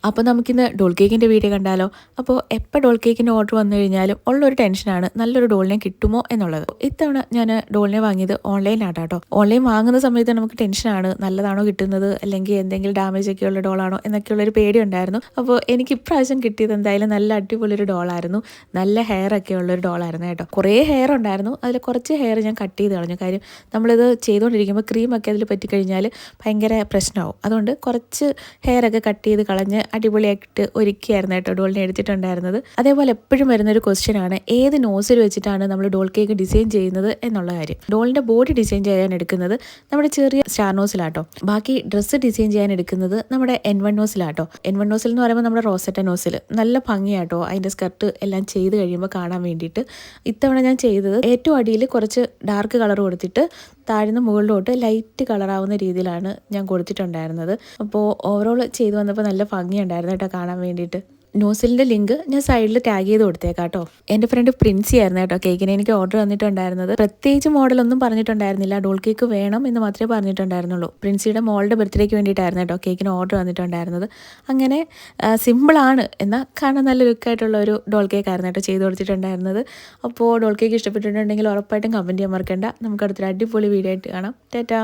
അപ്പോൾ നമുക്കിന്ന് ഡോൾ കേക്കിൻ്റെ വീഡിയോ കണ്ടാലോ. അപ്പോൾ എപ്പോൾ ഡോൾ കേക്കിൻ്റെ ഓർഡർ വന്നു കഴിഞ്ഞാലും ഉള്ളൊരു ടെൻഷനാണ് നല്ലൊരു ഡോളിനെ കിട്ടുമോ എന്നുള്ളത്. ഇത്തവണ ഞാൻ ഡോളിനെ വാങ്ങിയത് ഓൺലൈനാട്ടോ കേട്ടോ. ഓൺലൈൻ വാങ്ങുന്ന സമയത്ത് നമുക്ക് ടെൻഷനാണ്, നല്ലതാണോ കിട്ടുന്നത് അല്ലെങ്കിൽ എന്തെങ്കിലും ഡാമേജ് ഒക്കെ ഉള്ള ഡോളാണോ എന്നൊക്കെയുള്ളൊരു പേടി ഉണ്ടായിരുന്നു. അപ്പോൾ എനിക്ക് ഇപ്രാവശ്യം കിട്ടിയത് എന്തായാലും നല്ല അടിപൊളിയൊരു ഡോളായിരുന്നു. നല്ല ഹെയർ ഒക്കെ ഉള്ളൊരു ഡോളായിരുന്നു കേട്ടോ. കുറേ ഹെയർ ഉണ്ടായിരുന്നു, അതിൽ കുറച്ച് ഹെയർ ഞാൻ കട്ട് ചെയ്ത് കളഞ്ഞു. കാര്യം നമ്മളിത് ചെയ്തുകൊണ്ടിരിക്കുമ്പോൾ ക്രീമൊക്കെ അതിൽ പറ്റിക്കഴിഞ്ഞാൽ ഭയങ്കര പ്രശ്നമാവും. അതുകൊണ്ട് കുറച്ച് ഹെയറൊക്കെ കട്ട് ചെയ്ത് കളഞ്ഞ് അടിപൊളിയായിട്ട് ഒരുക്കിയായിരുന്നു കേട്ടോ ഡോളിനെ എടുത്തിട്ടുണ്ടായിരുന്നത്. അതേപോലെ എപ്പോഴും വരുന്നൊരു ക്വസ്റ്റ്യൻ ആണ്, ഏത് നോസിൽ വെച്ചിട്ടാണ് നമ്മൾ ഡോൾ കേക്ക് ഡിസൈൻ ചെയ്യുന്നത് എന്നുള്ള കാര്യം. ഡോളിൻ്റെ ബോഡി ഡിസൈൻ ചെയ്യാൻ എടുക്കുന്നത് നമ്മുടെ ചെറിയ സ്റ്റാർ നോസിലാട്ടോ. ബാക്കി ഡ്രസ്സ് ഡിസൈൻ ചെയ്യാൻ എടുക്കുന്നത് നമ്മുടെ N1 നോസിലാട്ടോ. N1 നോസിൽ എന്ന് പറയുമ്പോൾ നമ്മുടെ റോസറ്റ നോസിൽ നല്ല ഭംഗിയാട്ടോ അതിൻ്റെ സ്കർട്ട് എല്ലാം ചെയ്ത് കഴിയുമ്പോൾ കാണാൻ വേണ്ടിയിട്ട്. ഇത്തവണ ഞാൻ ചെയ്തത് ഏറ്റവും അടിയിൽ കുറച്ച് ഡാർക്ക് കളർ കൊടുത്തിട്ട് താഴ്ന്ന മുകളിലോട്ട് ലൈറ്റ് കളറാവുന്ന രീതിയിലാണ് ഞാൻ കൊടുത്തിട്ടുണ്ടായിരുന്നത്. അപ്പോൾ ഓവറോൾ ചെയ്ത് വന്നപ്പോൾ നല്ല ഭംഗിയുണ്ടായിരുന്നു കേട്ടോ കാണാൻ വേണ്ടിയിട്ട്. നോസിലിൻ്റെ ലിങ്ക് ഞാൻ സൈഡിൽ ടാഗ് ചെയ്ത് കൊടുത്തേക്കാം കേട്ടോ. എൻ്റെ ഫ്രണ്ട് പ്രിൻസി ആയിരുന്നു കേട്ടോ കേക്കിന് എനിക്ക് ഓർഡർ തന്നിട്ടുണ്ടായിരുന്നത്. പ്രത്യേകിച്ച് മോഡലൊന്നും പറഞ്ഞിട്ടുണ്ടായിരുന്നില്ല, ഡോൾ കേക്ക് വേണം എന്ന് മാത്രമേ പറഞ്ഞിട്ടുണ്ടായിരുന്നുള്ളൂ. പ്രിൻസിയുടെ മോളുടെ ബർത്ത്ഡേക്ക് വേണ്ടിയിട്ടായിരുന്നു കേട്ടോ കേക്കിന് ഓർഡർ വന്നിട്ടുണ്ടായിരുന്നത്. അങ്ങനെ സിമ്പിളാണ് എന്നാൽ കാണാൻ നല്ല ലുക്കായിട്ടുള്ള ഒരു ഡോൾ കേക്ക് ആയിരുന്നു കേട്ടോ ചെയ്ത് കൊടുത്തിട്ടുണ്ടായിരുന്നത്. അപ്പോൾ ഡോൾ കേക്ക് ഇഷ്ടപ്പെട്ടിട്ടുണ്ടെങ്കിൽ ഉറപ്പായിട്ടും കമൻറ്റ് ചെയ്യാൻ മറക്കണ്ട. നമുക്ക് അടുത്തൊരു അടിപൊളി വീഡിയോ ആയിട്ട് കാണാം. ടാറ്റാ.